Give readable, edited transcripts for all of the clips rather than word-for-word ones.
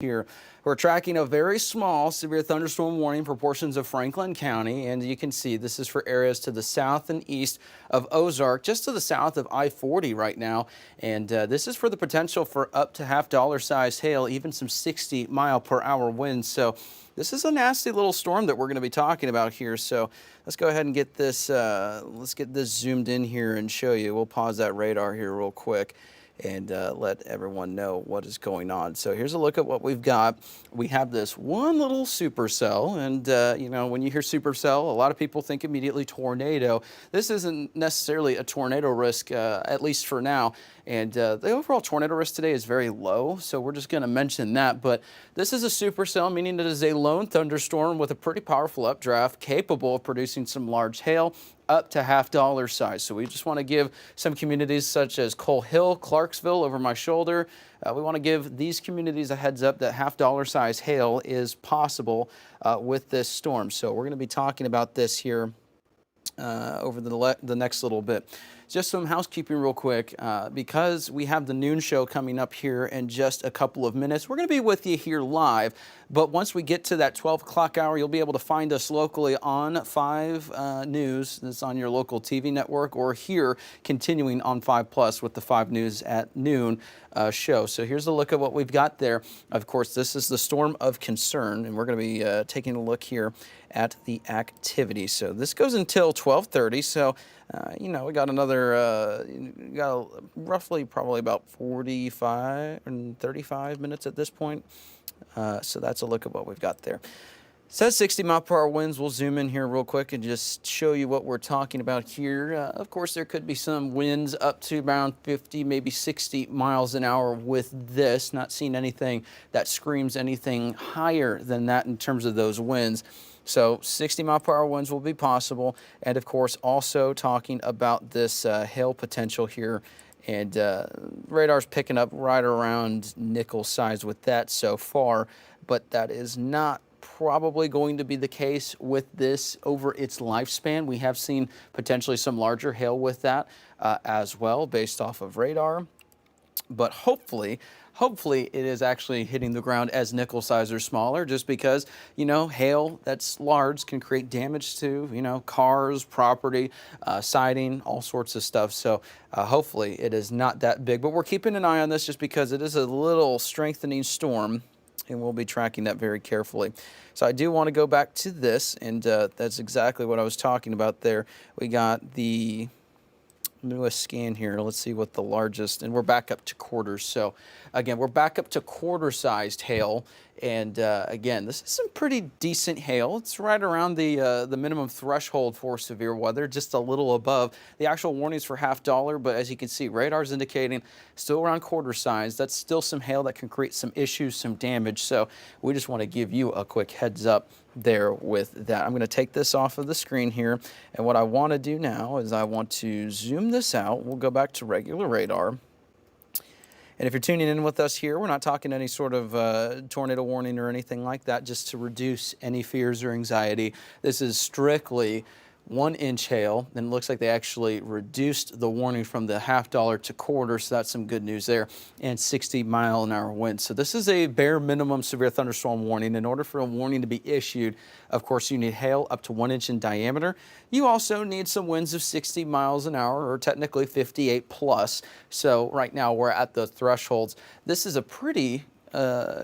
Here, we're tracking a very small severe thunderstorm warning for portions of Franklin County, and you can see this is for areas to the south and east of Ozark, just to the south of I-40 right now. And this is for the potential for up to $half size hail, even some 60-mile-per-hour winds. So this is a nasty little storm that we're going to be talking about here. So let's go ahead and get this zoomed in here and show you. We'll pause that radar here real quick and let everyone know what is going on. So here's a look at what we've got. We have this one little supercell, and you know, when you hear supercell, a lot of people think immediately tornado. This isn't necessarily a tornado risk, at least for now. And the overall tornado risk today is very low, so we're just going to mention that. But this is a supercell, meaning it is a lone thunderstorm with a pretty powerful updraft, capable of producing some large hail up to $half size. So we just want to give some communities such as Coal Hill, Clarksville over my shoulder. We want to give these communities a heads up that $half size hail is possible with this storm. So we're going to be talking about this here over the next little bit. Just some housekeeping real quick, because we have the noon show coming up here in just a couple of minutes. We're going to be with you here live, but once we get to that 12 o'clock hour, you'll be able to find us locally on 5 News. That's on your local TV network, or here continuing on 5 Plus with the 5 News at noon show. So here's a look at what we've got there. Of course, this is the storm of concern, and we're going to be taking a look here at the activity. So this goes until 12:30. So you know, we got another, roughly probably about 45 and 35 minutes at this point. So that's a look at what we've got there. Says 60-mile-per-hour winds. We'll zoom in here real quick and just show you what we're talking about here. Of course, there could be some winds up to around 50, maybe 60 miles an hour with this. Not seeing anything that screams anything higher than that in terms of those winds. So 60-mile-per-hour winds will be possible. And, of course, also talking about this hail potential here. And radar's picking up right around nickel size with that so far. But that is not probably going to be the case with this over its lifespan. We have seen potentially some larger hail with that as well based off of radar. But hopefully it is actually hitting the ground as nickel size or smaller, just because, you know, hail that's large can create damage to, you know, cars, property, siding, all sorts of stuff. So hopefully it is not that big, but we're keeping an eye on this just because it is a little strengthening storm, and we'll be tracking that very carefully. So I do want to go back to this, and that's exactly what I was talking about there. We got the newest scan here. Let's see what the largest, and we're back up to quarters. So again, we're back up to quarter-sized hail, and again, this is some pretty decent hail. It's right around the minimum threshold for severe weather, just a little above the actual warnings for $half. But as you can see, radar's indicating still around quarter size. That's still some hail that can create some issues, some damage. So we just want to give you a quick heads up there with that. I'm going to take this off of the screen here, and what I want to do now is I want to zoom this out. We'll go back to regular radar. And if you're tuning in with us here, we're not talking any sort of tornado warning or anything like that, just to reduce any fears or anxiety. This is strictly 1-inch hail, and it looks like they actually reduced the warning from the $half to quarter, so that's some good news there, and 60-mile-an-hour winds. So this is a bare minimum severe thunderstorm warning. In order for a warning to be issued, of course, you need hail up to 1 inch in diameter. You also need some winds of 60 miles an hour, or technically 58 plus. So right now we're at the thresholds. This is a pretty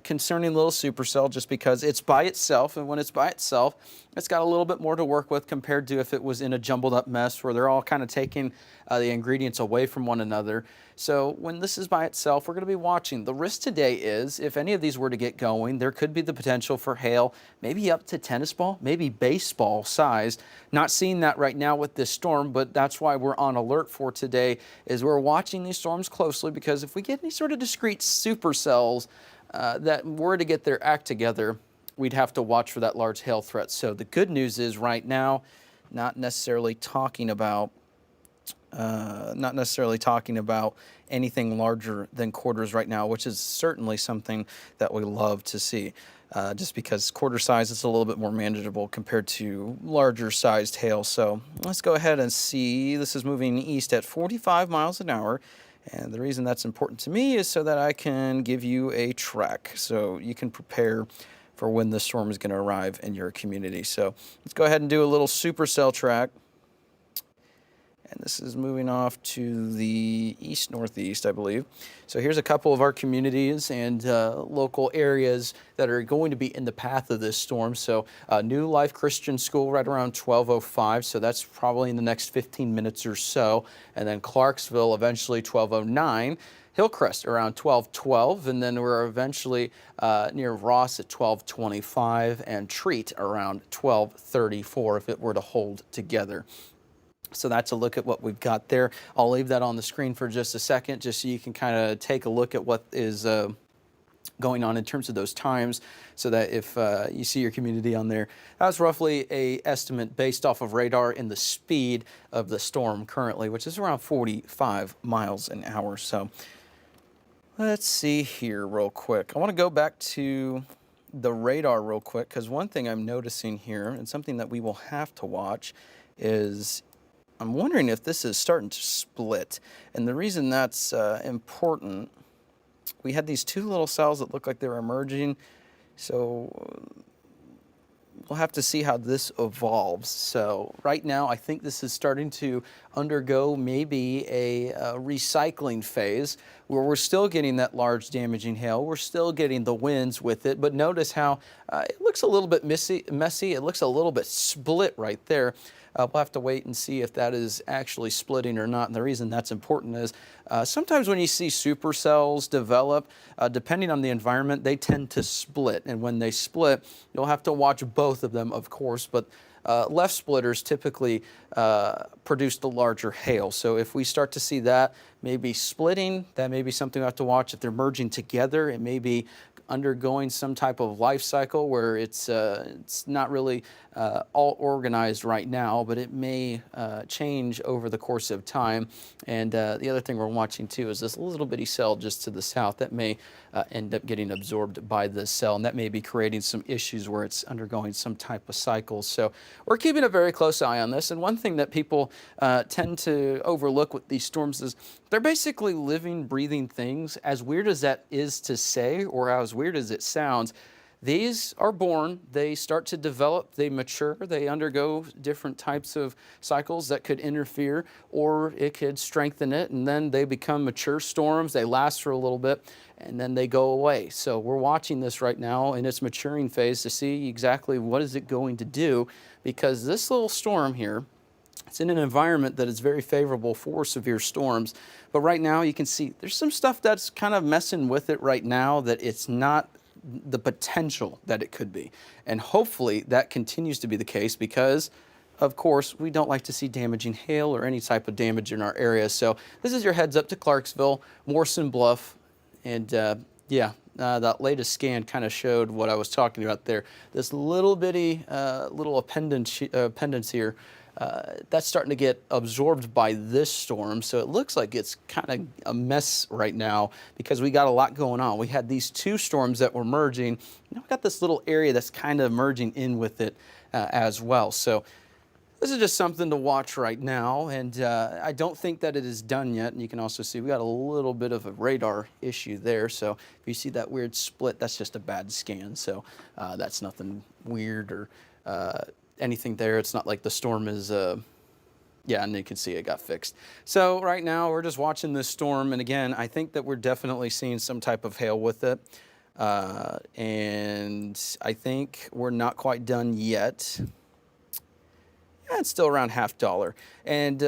concerning little supercell, just because it's by itself, and when it's by itself, it's got a little bit more to work with compared to if it was in a jumbled up mess where they're all kind of taking the ingredients away from one another. So when this is by itself, we're going to be watching. The risk today is, if any of these were to get going, there could be the potential for hail, maybe up to tennis ball, maybe baseball size. Not seeing that right now with this storm, but that's why we're on alert for today, is we're watching these storms closely, because if we get any sort of discrete supercells that were to get their act together, we'd have to watch for that large hail threat. So the good news is right now, not necessarily talking about anything larger than quarters right now, which is certainly something that we love to see. Just because quarter size is a little bit more manageable compared to larger sized hail. So let's go ahead and see. This is moving east at 45 miles an hour. And the reason that's important to me is so that I can give you a track so you can prepare for when the storm is going to arrive in your community. So let's go ahead and do a little supercell track. And this is moving off to the east-northeast, I believe. So here's a couple of our communities and local areas that are going to be in the path of this storm. So New Life Christian School right around 12:05, so that's probably in the next 15 minutes or so. And then Clarksville eventually 12:09. Hillcrest around 12:12, and then we're eventually near Ross at 12:25, and Treat around 12:34 if it were to hold together. So that's a look at what we've got there. I'll leave that on the screen for just a second, just so you can kind of take a look at what is going on in terms of those times, so that if you see your community on there, that's roughly a estimate based off of radar and the speed of the storm currently, which is around 45 miles an hour. So let's see here real quick. I want to go back to the radar real quick, because one thing I'm noticing here, and something that we will have to watch, is I'm wondering if this is starting to split. And the reason that's important, we had these two little cells that look like they're emerging. So we'll have to see how this evolves. So right now, I think this is starting to undergo maybe a recycling phase, where we're still getting that large damaging hail. We're still getting the winds with it. But notice how it looks a little bit messy. It looks a little bit split right there. We'll have to wait and see if that is actually splitting or not. And the reason that's important is sometimes when you see supercells develop, depending on the environment, they tend to split. And when they split, you'll have to watch both of them, of course. But left splitters typically produce the larger hail. So if we start to see that maybe splitting, that may be something we have to watch. If they're merging together, it may be undergoing some type of life cycle where it's not really all organized right now, but it may change over the course of time. And the other thing we're watching too is this little bitty cell just to the south that may end up getting absorbed by this cell, and that may be creating some issues where it's undergoing some type of cycle. So we're keeping a very close eye on this. And one thing that people tend to overlook with these storms is they're basically living, breathing things. As weird as that is to say, or as weird as it sounds, these are born, they start to develop, they mature, they undergo different types of cycles that could interfere, or it could strengthen it, and then they become mature storms. They last for a little bit, and then they go away. So we're watching this right now in its maturing phase to see exactly what is it going to do, because this little storm here, it's in an environment that is very favorable for severe storms. But right now you can see there's some stuff that's kind of messing with it right now, that it's not the potential that it could be. And hopefully that continues to be the case, because of course we don't like to see damaging hail or any type of damage in our area. So this is your heads up to Clarksville, Morrison Bluff, and that latest scan kind of showed what I was talking about there. This little bitty little appendage here, that's starting to get absorbed by this storm. So it looks like it's kind of a mess right now, because we got a lot going on. We had these two storms that were merging. Now we got this little area that's kind of merging in with it as well. So this is just something to watch right now, and I don't think that it is done yet. And you can also see we got a little bit of a radar issue there. So if you see that weird split, that's just a bad scan. So that's nothing weird or anything there. It's not like the storm is, and you can see it got fixed. So right now we're just watching this storm, and again, I think that we're definitely seeing some type of hail with it. And I think we're not quite done yet. It's still around $50. And,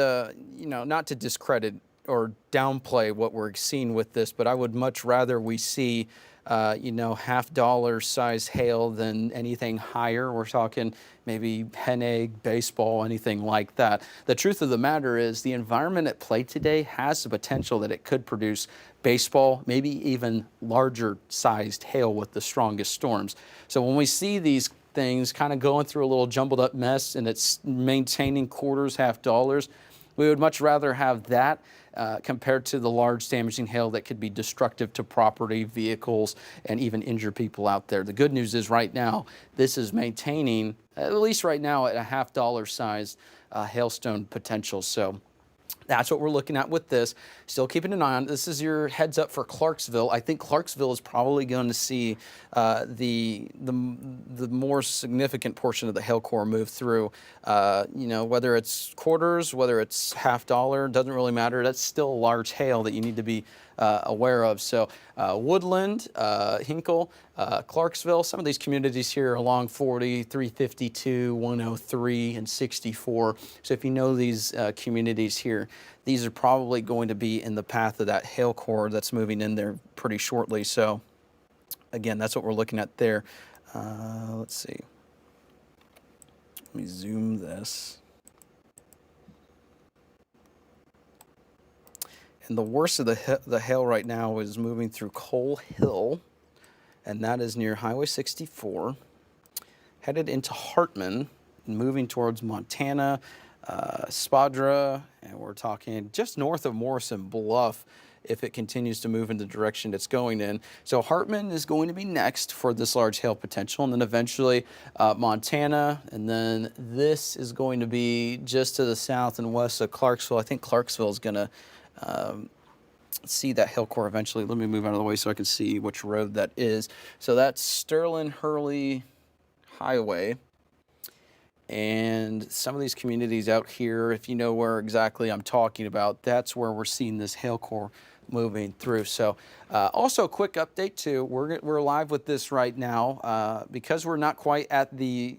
not to discredit or downplay what we're seeing with this, but I would much rather we see, $50 size hail than anything higher. We're talking maybe hen egg, baseball, anything like that. The truth of the matter is the environment at play today has the potential that it could produce baseball, maybe even larger sized hail with the strongest storms. So when we see these things kind of going through a little jumbled up mess and it's maintaining quarters, $50, we would much rather have that compared to the large damaging hail that could be destructive to property, vehicles, and even injure people out there. The good news is right now, this is maintaining, at least right now, at a $50 size hailstone potential. So That's what we're looking at with this. Still keeping an eye on. This is your heads up for Clarksville. I think Clarksville is probably going to see the more significant portion of the hail core move through. You know, whether it's quarters, whether it's half dollar, doesn't really matter. That's still a large hail that you need to be aware of. So Woodland, Hinkle, Clarksville, some of these communities here along 40, 352, 103, and 64. So if you know these communities here, these are probably going to be in the path of that hail core that's moving in there pretty shortly. So again, that's what we're looking at there. Let's see. Let me zoom this. And the worst of the hail right now is moving through Coal Hill, and that is near Highway 64, headed into Hartman, moving towards Montana, Spadra, and we're talking just north of Morrison Bluff if it continues to move in the direction it's going in. So Hartman is going to be next for this large hail potential, and then eventually Montana, and then this is going to be just to the south and west of Clarksville. I think Clarksville is going to see that hail core eventually. Let me move out of the way so I can see which road that is. So that's Sterling Hurley Highway. And some of these communities out here, if you know where exactly I'm talking about, that's where we're seeing this hail core moving through. So also a quick update too, we're live with this right now because we're not quite at the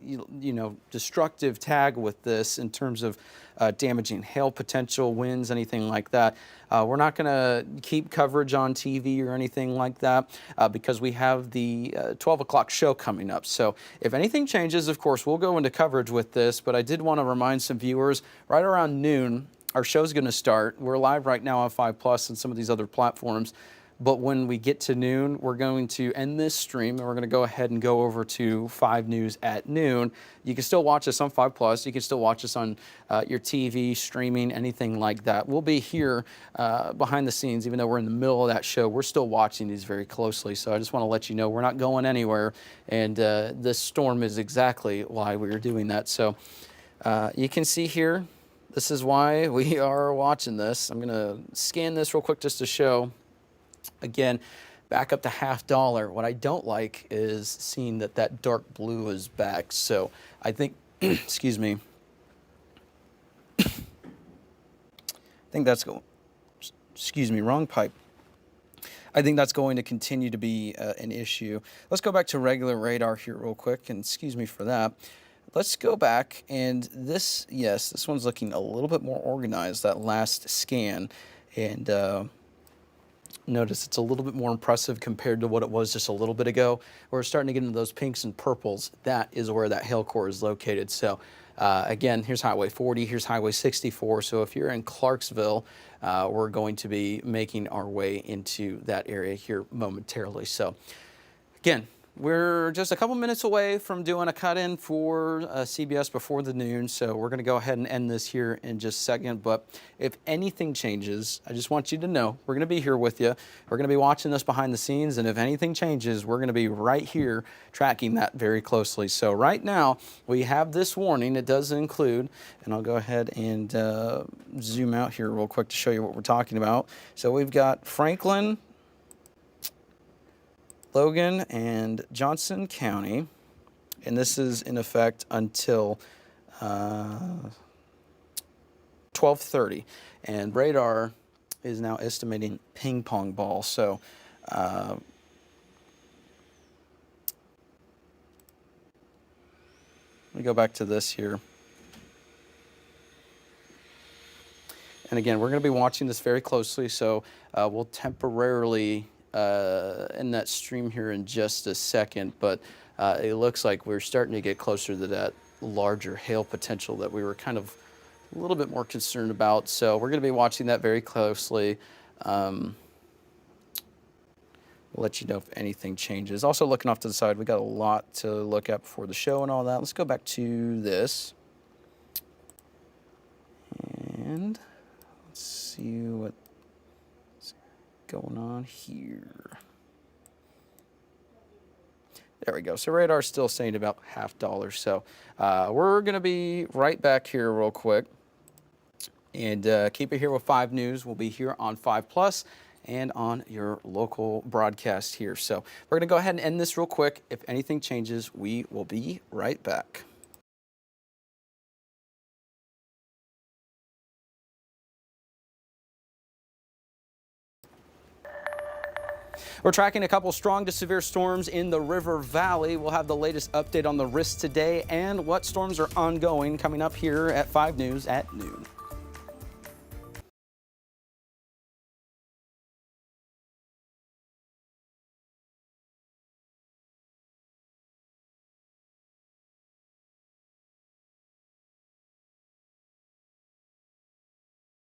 destructive tag with this in terms of damaging hail potential, winds, anything like that. We're not going to keep coverage on TV or anything like that because we have the 12 o'clock show coming up. So if anything changes, of course, we'll go into coverage with this, but I did want to remind some viewers right around noon, our show's going to start. We're live right now on 5 Plus and some of these other platforms. But when we get to noon, we're going to end this stream and we're going to go ahead and go over to 5 News at noon. You can still watch us on 5 Plus. You can still watch us on your TV, streaming, anything like that. We'll be here behind the scenes, even though we're in the middle of that show. We're still watching these very closely. So I just want to let you know we're not going anywhere. And this storm is exactly why we are doing that. So you can see here, this is why we are watching this. I'm going to scan this real quick just to show. Again, back up to half dollar. What I don't like is seeing that dark blue is back. So I think, excuse me, I think that's going, excuse me, wrong pipe. I think that's going to continue to be an issue. Let's go back to regular radar here real quick, and excuse me for that. Let's go back, and this, yes, this one's looking a little bit more organized, that last scan, and notice it's a little bit more impressive compared to what it was just a little bit ago. We're starting to get into those pinks and purples. That is where that hail core is located. So again, here's Highway 40, here's Highway 64. So if you're in Clarksville, we're going to be making our way into that area here momentarily. So again, we're just a couple minutes away from doing a cut-in for CBS before the noon, so we're going to go ahead and end this here in just a second. But if anything changes, I just want you to know we're going to be here with you. We're going to be watching this behind the scenes, and if anything changes, we're going to be right here tracking that very closely. So right now, we have this warning. It does include, and I'll go ahead and zoom out here real quick to show you what we're talking about. So we've got Franklin, Logan, and Johnson County, and this is in effect until 12:30. And radar is now estimating ping pong ball. So let me go back to this here. And again, we're going to be watching this very closely, so we'll temporarily in that stream here in just a second, but it looks like we're starting to get closer to that larger hail potential that we were kind of a little bit more concerned about. So we're going to be watching that very closely. We'll let you know if anything changes. Also looking off to the side, we got a lot to look at before the show and all that. Let's go back to this. And let's see what going on here. There we go. So radar's still saying about half dollar. So we're going to be right back here real quick. And keep it here with 5 News. We'll be here on 5 Plus and on your local broadcast here. So we're going to go ahead and end this real quick. If anything changes, we will be right back. We're tracking a couple strong to severe storms in the River Valley. We'll have the latest update on the risk today and what storms are ongoing coming up here at 5 News at noon.